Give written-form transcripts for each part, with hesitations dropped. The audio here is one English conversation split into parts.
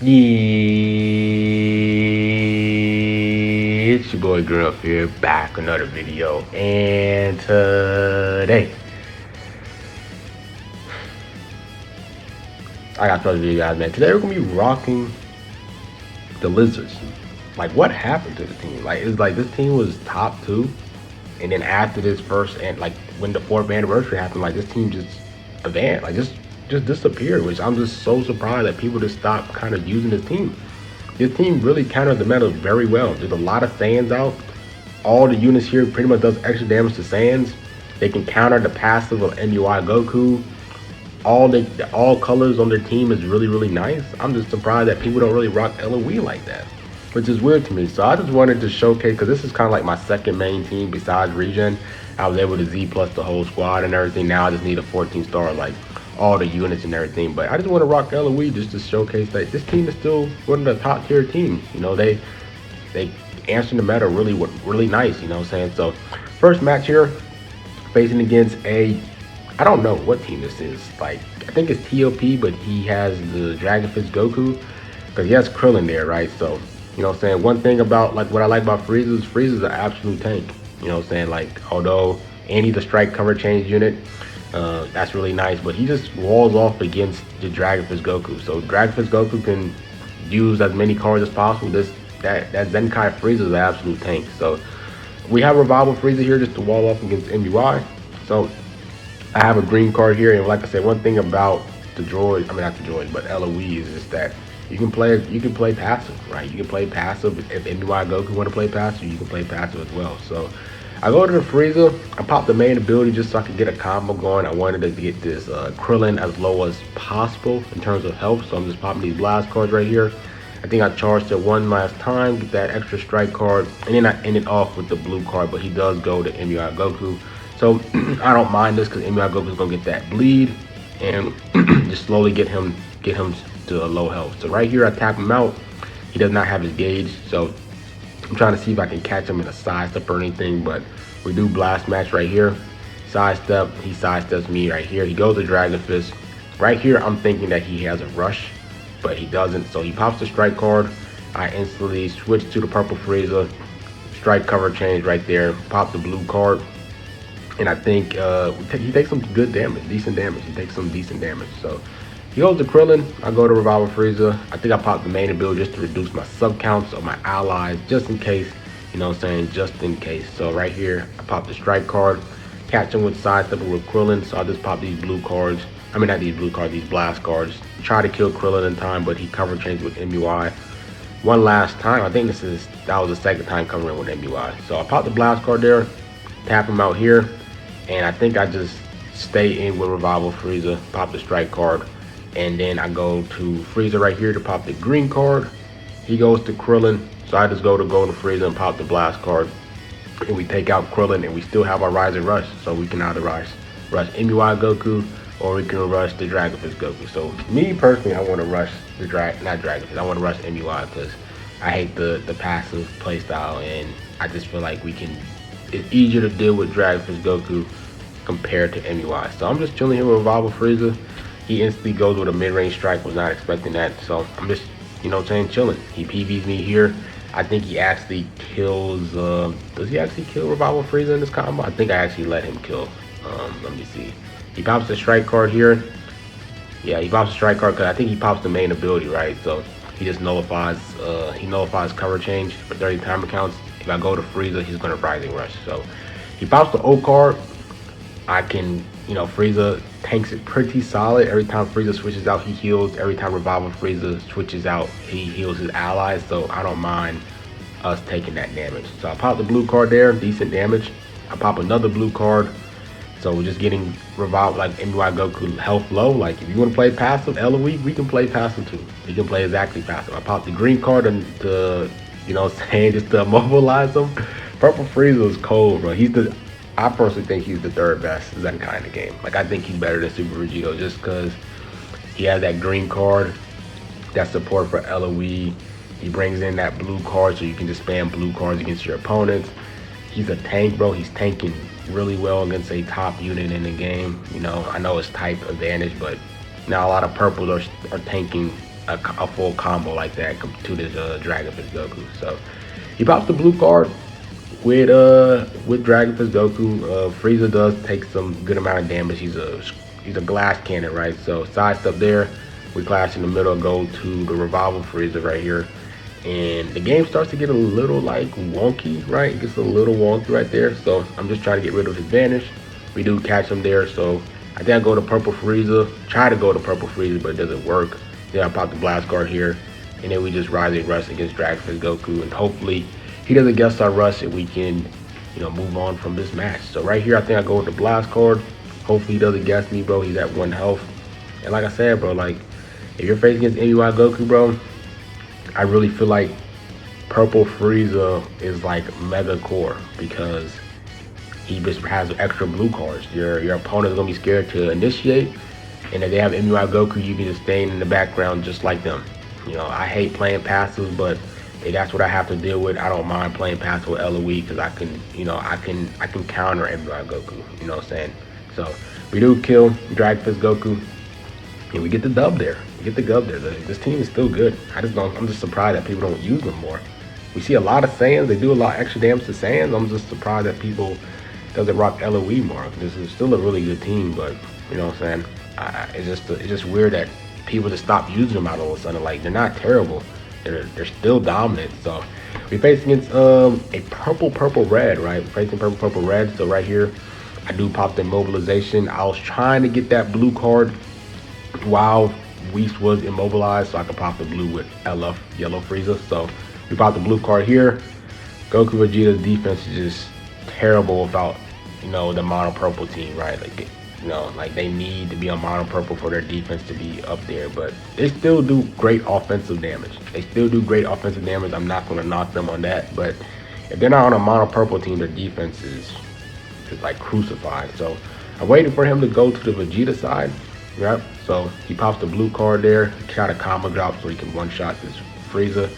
Yeah, it's your boy Girl here, back with another video, and today I got to you guys, man. Today we're gonna be rocking the Lizards. Like, what happened to the team? Like, it's like this team was top two, and then after this first and like when the fourth anniversary happened, like this team just advanced, like just disappeared. Which I'm just so surprised that people just stopped kind of using this team. This team really countered the meta very well. There's a lot of Saiyans out. All the units here pretty much does extra damage to Saiyans. They can counter the passive of MUI Goku. All colors on their team is really nice. I'm just surprised that people don't really rock LOE like that, which is weird to me. So I just wanted to showcase, because this is kind of like my second main team besides Regen. I was able to Z plus the whole squad and everything. Now I just need a 14 star, like all the units and everything. But I just want to rock LOE just to showcase that this team is still one of the top tier teams. You know, they answer the meta really nice. You know what I'm saying? So first match here, facing against I don't know what team this is. Like, I think it's TOP, but he has the Dragon Fist Goku, because he has Krillin there, right? So, you know what I'm saying? One thing about, like, what I like about Frieza's an absolute tank. You know what I'm saying? Like, although, and he's a strike cover change unit, that's really nice, but he just walls off against the Dragon Fist Goku. So Dragon Fist Goku can use as many cards as possible. That Zenkai Frieza is an absolute tank. So we have Revival Frieza here just to wall off against MUI. So I have a green card here, and like I said, one thing about the droid, I mean not the droid, but LOE is just that you can play passive, right? You can play passive. If MUI Goku want to play passive, you can play passive as well. So I go to the Frieza, I pop the main ability just so I could get a combo going. I wanted to get this Krillin as low as possible in terms of health, so I'm just popping these blast cards right here. I think I charged it one last time, get that extra strike card, and then I ended off with the blue card, but he does go to MUI Goku. So I don't mind this because MUI Goku is gonna get that bleed and just slowly get him to a low health. So right here I tap him out. He does not have his gauge, so I'm trying to see if I can catch him in a sidestep or anything, but we do blast match right here. Sidestep, he sidesteps me right here. He goes to Dragon Fist. Right here I'm thinking that he has a rush, but he doesn't. So he pops the strike card. I instantly switch to the purple Frieza. Strike cover change right there. Pop the blue card. And I think he takes some good damage, decent damage. He takes some decent damage. So he goes to Krillin. I go to Revival Frieza. I think I popped the main ability just to reduce my sub counts of my allies, just in case. You know what I'm saying? Just in case. So right here, I pop the strike card. Catch him with sidestepping with Krillin. So I just pop these blue cards. I mean, not these blue cards, these blast cards. Try to kill Krillin in time, but he cover changed with MUI. One last time. I think that was the second time covering with MUI. So I pop the blast card there. Tap him out here. And I think I just stay in with Revival Frieza, pop the strike card, and then I go to Frieza right here to pop the green card. He goes to Krillin, so I just go to Frieza and pop the blast card, and we take out Krillin, and we still have our Rising Rush, so we can either rush MUI Goku, or we can rush the Dragon Fist Goku. So me personally, I want to rush the not Dragon Fist, I want to rush MUI because I hate the passive playstyle, and I just feel like it's easier to deal with Dragon Fist Goku compared to MUI. So I'm just chilling here with Revival Frieza. He instantly goes with a mid-range strike, was not expecting that. So I'm just, you know what I'm saying, chilling. He PVs me here. I think he actually kills, does he actually kill Revival Frieza in this combo? I think I actually let him kill. Let me see. He pops the strike card here. Yeah, he pops the strike card because I think he pops the main ability, right? So he just nullifies cover change for 30 timer counts. If I go to Frieza, he's gonna Rising Rush. So he pops the O card. I can, you know, Frieza tanks it pretty solid. Every time Frieza switches out, he heals. Every time Revival Frieza switches out, he heals his allies. So I don't mind us taking that damage. So I pop the blue card there, decent damage. I pop another blue card. So we're just getting Revival, like MUI Goku health low. Like if you want to play passive LOE, we can play passive too. We can play exactly passive. I pop the green card and you know what I'm saying, just to immobilize him. Purple Frieza is cold, bro. I personally think he's the third best Zenkai in the game. Like, I think he's better than Super Vegito just because he has that green card, that support for LOE. He brings in that blue card so you can just spam blue cards against your opponents. He's a tank, bro. He's tanking really well against a top unit in the game. You know, I know it's type advantage, but now a lot of purples are tanking a full combo like that to this Dragon Fist Goku. So he pops the blue card with Dragon Fist Goku. Frieza does take some good amount of damage. He's a glass cannon, right? So sidestep there. We clash in the middle, go to the revival Frieza right here. And the game starts to get a little like wonky, right? It gets a little wonky right there. So I'm just trying to get rid of his vanish. We do catch him there. So I think I go to purple Frieza. Try to go to purple Frieza, but it doesn't work. Then I pop the blast guard here. And then we just Rising Rush against Dragon Fist Goku. And hopefully he doesn't guess our rush and we can, move on from this match. So right here, I think I go with the blast card. Hopefully he doesn't guess me, bro. He's at 1 health. And like I said, bro, like if you're facing against MUI Goku, bro, I really feel like purple Frieza is like mega core because he just has extra blue cards. Your opponent is gonna be scared to initiate, and if they have MUI Goku, you can just stay in the background just like them. I hate playing passives, but hey, that's what I have to deal with. I don't mind playing passive with LOE because I can counter MUI Goku. You know what I'm saying? So we do kill Dragon Fist Goku. And we get the dub there. We get the dub there. This team is still good. I'm just surprised that people don't use them more. We see a lot of Saiyans. They do a lot of extra damage to Saiyans. I'm just surprised that people doesn't rock LOE more. This is still a really good team, but you know what I'm saying? It's just weird that people just stop using them out all of a sudden. Like they're not terrible. They're still dominant. So we face against a purple red, right? We're facing purple red. So right here, I do pop the immobilization. I was trying to get that blue card while Whis was immobilized so I could pop the blue with LF Yellow Frieza. So we pop the blue card here. Goku Vegeta's defense is just terrible without the mono purple team, right? Like they need to be on mono purple for their defense to be up there, but they still do great offensive damage. I'm not going to knock them on that, but if they're not on a mono purple team, their defense is like crucified. So I'm waiting for him to go to the Vegeta side. Yep, so he pops the blue card there, try to combo drop so he can one-shot this Frieza.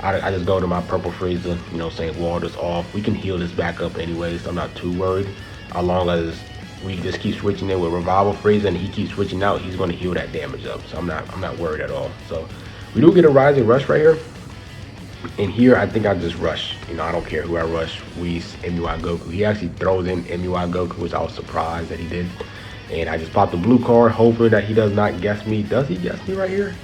I just go to my purple Frieza, saying wall this off. We can heal this back up anyway, so I'm not too worried. As long as we just keep switching in with revival Frieza and he keeps switching out, he's going to heal that damage up. So I'm not worried at all. So we do get a Rising Rush right here. And here, I think I just rush. I don't care who I rush, Whis, MUI Goku. He actually throws in MUI Goku, which I was surprised that he did. And I just popped the blue card, hoping that he does not guess me. Does he guess me right here?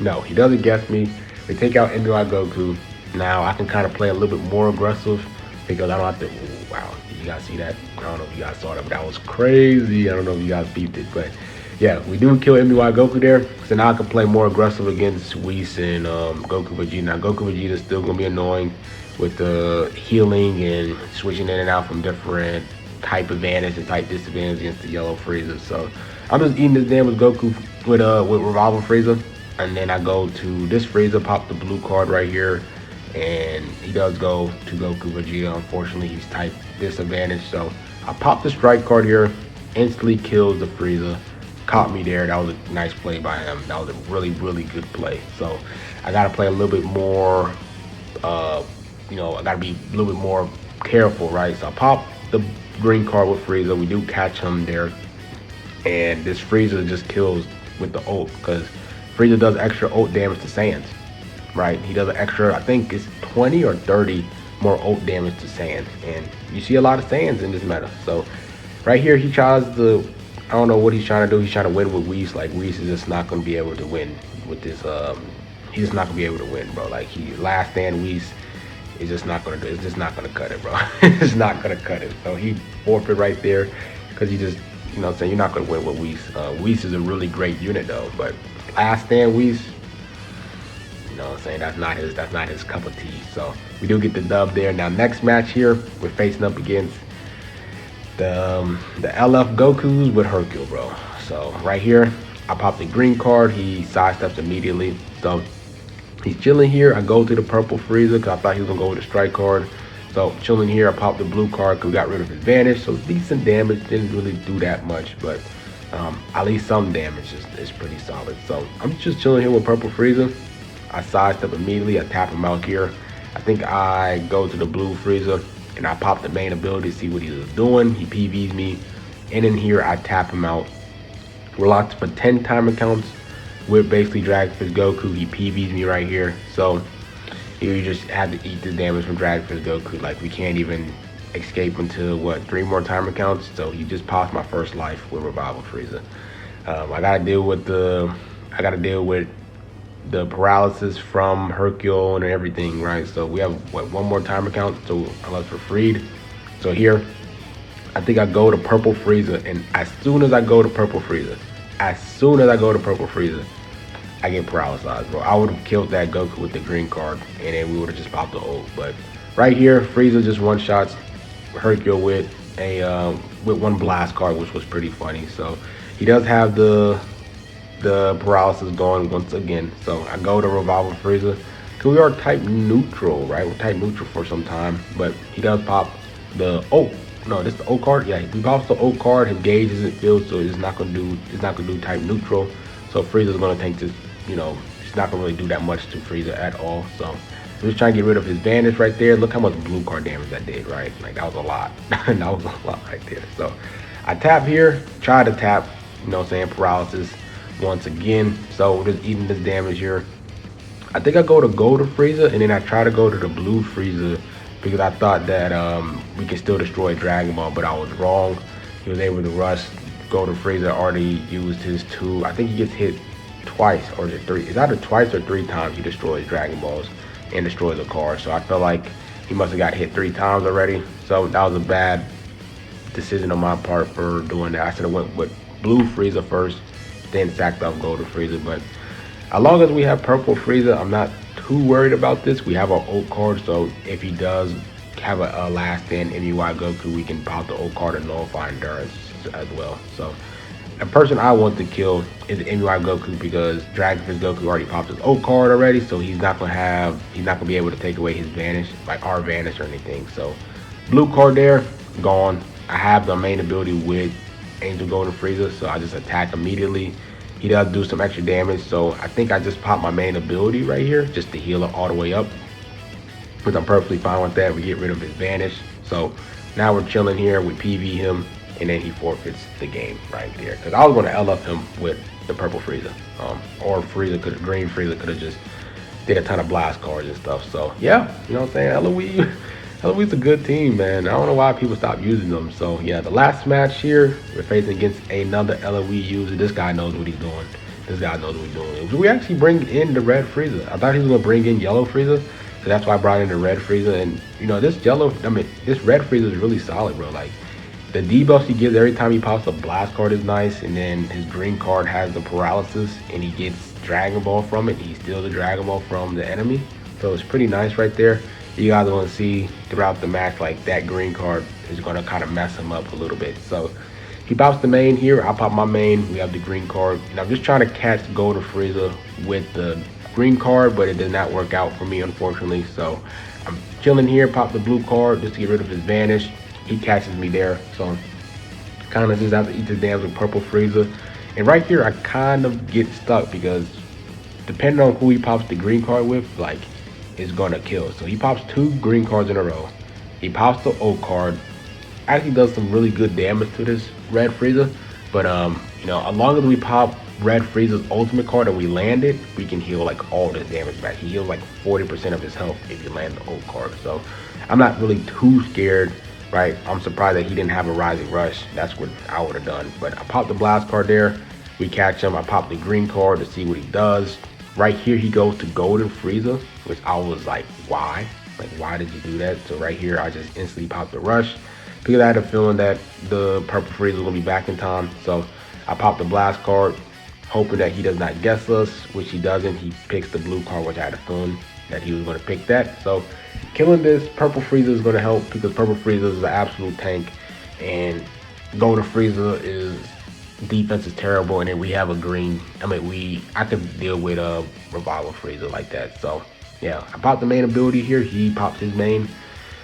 No, he doesn't guess me. We take out MUI Goku. Now I can kind of play a little bit more aggressive because I don't have to. Ooh, wow, did you guys see that? I don't know if you guys saw that, but that was crazy. I don't know if you guys beeped it, but yeah, we do kill MUI Goku there. So now I can play more aggressive against Whis and Goku Vegeta. Now Goku Vegeta is still gonna be annoying with the healing and switching in and out from different type advantage and type disadvantage against the yellow Frieza. So I'm just eating this damn with Goku with revival Frieza, and then I go to this Frieza, pop the blue card right here, and he does go to Goku Vegeta. Unfortunately, he's type disadvantage, so I pop the strike card here, instantly kills the Frieza. Caught me there. That was a nice play by him. That was a really good play. So I gotta play a little bit more. I gotta be a little bit more careful, right? So I pop the green card with Frieza. We do catch him there, and this Frieza just kills with the ult because Frieza does extra ult damage to Saiyans, right? He does an extra, I think it's 20 or 30 more ult damage to Saiyans, and you see a lot of Saiyans in this meta. So right here he tries to, I don't know what he's trying to do. He's trying to win with Whis. Like Whis is just not going to be able to win with this. He's just not going to be able to win, bro. Like last stand Whis. It's just not gonna do. It's just not gonna cut it, bro. It's not gonna cut it. So he forfeit right there because he just, what I'm saying, you're not gonna win with Whis. Whis is a really great unit though, but last stand Whis, what I'm saying, that's not his cup of tea. So we do get the dub there. Now next match here, we're facing up against the LF Gokus with Hercule, bro. So right here, I pop the green card. He sidesteps immediately. So he's chilling here. I go to the purple Frieza because I thought he was going to go with the strike card. So chilling here, I popped the blue card because we got rid of his vanish. So decent damage. Didn't really do that much, but at least some damage is pretty solid. So I'm just chilling here with purple Frieza. I sidestep immediately. I tap him out here. I think I go to the blue Frieza and I pop the main ability to see what he's doing. He PVs me. And in here, I tap him out. We're locked for 10 timer counts. with basically Dragonfish Goku. He PBs me right here. So here you just have to eat the damage from Dragonfish Goku. Like we can't even escape until what, 3 more timer counts. So he just popped my first life with Revival Frieza. I gotta deal with the paralysis from Hercule and everything, right? So we have what, 1 more timer count, so unless we're freed. So here, I think I go to Purple Frieza, and as soon as I go to Purple Frieza, I get paralyzed, bro. I would have killed that Goku with the green card, and then we would have just popped the ult. But right here, Frieza just one shots Hercule with a with 1 blast card, which was pretty funny. So he does have the paralysis going once again. So I go to Revival Frieza, because we are type neutral, right? We're type neutral for some time, but he does pop the no, this is the O card. Yeah, he pops the O card. His gauge isn't filled, so it's not gonna do type neutral. So Frieza's gonna take this, you know, it's not gonna really do that much to Frieza at all. So I'm just trying to get rid of his vanish right there. Look how much blue card damage that did, right? Like that was a lot. That was a lot right there. So I tap here, try to tap, you know what I'm saying, paralysis once again. So we're just eating this damage here. I think I go to Frieza, and then I try to go to the blue Frieza, because I thought that we could still destroy Dragon Ball, but I was wrong. He was able to rush Golden Frieza, already used his 2. I think he gets hit twice, or is it 3? It's either twice or 3 times he destroys Dragon Balls and destroys a card. So I felt like he must have got hit 3 times already. So that was a bad decision on my part for doing that. I should have went with blue Frieza first, then sacked off Golden Frieza. But as long as we have Purple Frieza, I'm not too worried about this. We have our ult card, so if he does have a last stand MUI Goku, we can pop the ult card and nullify endurance as well. So the person I want to kill is MUI Goku, because Dragonfish Goku already popped his ult card already, so he's not gonna be able to take away his vanish, like our vanish or anything. So blue card there, gone. I have the main ability with Angel Golden Frieza, so I just attack immediately. He does do some extra damage, so I think I just pop my main ability right here just to heal it all the way up, because I'm perfectly fine with that. We get rid of his vanish. So now we're chilling here. We PV him, and then he forfeits the game right there, because I was going to LF him with the Purple Frieza, or Green Frieza could have just did a ton of blast cards and stuff. So yeah, you know what I'm saying, LOE. LOE's a good team, man. I don't know why people stopped using them. So yeah, the last match here, we're facing against another LOE user. This guy knows what he's doing. We actually bring in the red Frieza. I thought he was gonna bring in yellow Frieza, so that's why I brought in the red Frieza. And you know, this red Frieza is really solid, bro. Like the debuffs he gives every time he pops a blast card is nice, and then his green card has the paralysis, and he gets Dragon Ball from it. He steals the Dragon Ball from the enemy, so it's pretty nice right there. You guys want to see throughout the match, like that green card is going to kind of mess him up a little bit. So he pops the main here, I pop my main, we have the green card, and I'm just trying to catch Golden Frieza with the green card, but it did not work out for me, unfortunately. So I'm chilling here, pop the blue card just to get rid of his vanish. He catches me there, so kind of just have to eat the damn with Purple Frieza. And right here I kind of get stuck, because depending on who he pops the green card with, like, is gonna kill. So he pops 2 green cards in a row. He pops the O card. Actually does some really good damage to this red Frieza. But you know, as long as we pop red Frieza's ultimate card and we land it, we can heal like all this damage back. He heals like 40% of his health if you land the O card. So I'm not really too scared, right? I'm surprised that he didn't have a Rising Rush. That's what I would have done. But I popped the blast card there. We catch him. I pop the green card to see what he does. Right here, he goes to Golden Frieza, which I was like, why? Like, why did you do that? So right here, I just instantly popped the rush, because I had a feeling that the Purple Frieza was gonna be back in time. So I popped the blast card, hoping that he does not guess us, which he doesn't. He picks the blue card, which I had a feeling that he was gonna pick that. So killing this Purple Frieza is gonna help, because Purple Frieza is an absolute tank, and Golden Frieza is defense is terrible, and then we have a green. I could deal with a Revival Frieza like that. So yeah, I popped the main ability here. He pops his main.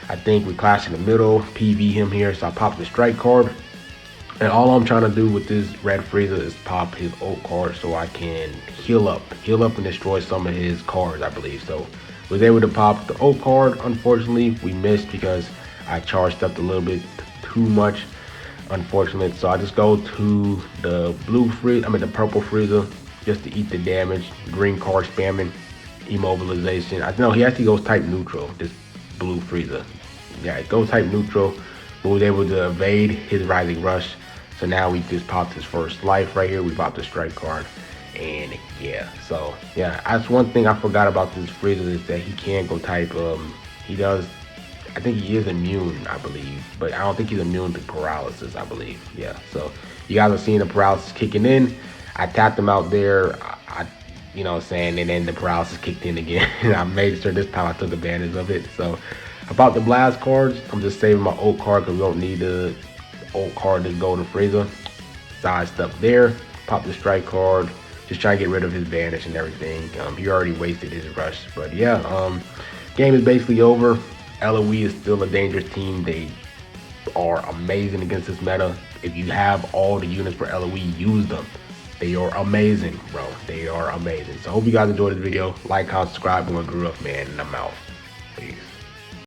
I think we clash in the middle, PV him here. So I popped the strike card, and all I'm trying to do with this red Frieza is pop his ult card so I can heal up and destroy some of his cards, I believe. So was able to pop the ult card. Unfortunately, we missed because I charged up a little bit too much, unfortunate. So I just go to the Purple Frieza, just to eat the damage. Green card spamming, immobilization. I know he actually goes type neutral, this blue Frieza. Yeah, it goes type neutral, but was able to evade his rising rush. So now we just popped his first life right here. We popped the strike card. And yeah, so yeah, that's one thing I forgot about this Frieza is that he can go type, he does, I think he is immune, I believe, but I don't think he's immune to paralysis, I believe. Yeah, so you guys are seeing the paralysis kicking in. I tapped him out there, you know what I'm saying, and then the paralysis kicked in again. And I made sure this time I took advantage of it. So about the blast cards, I'm just saving my ult card because we don't need the ult card to go to Frieza. Sidestep there, pop the strike card, just trying to get rid of his vanish and everything. He already wasted his rush, but yeah, game is basically over. LOE is still a dangerous team. They are amazing against this meta. If you have all the units for LOE, use them. They are amazing, bro. They are amazing. So I hope you guys enjoyed this video. Like, comment, subscribe, and grew up, man, and I'm out.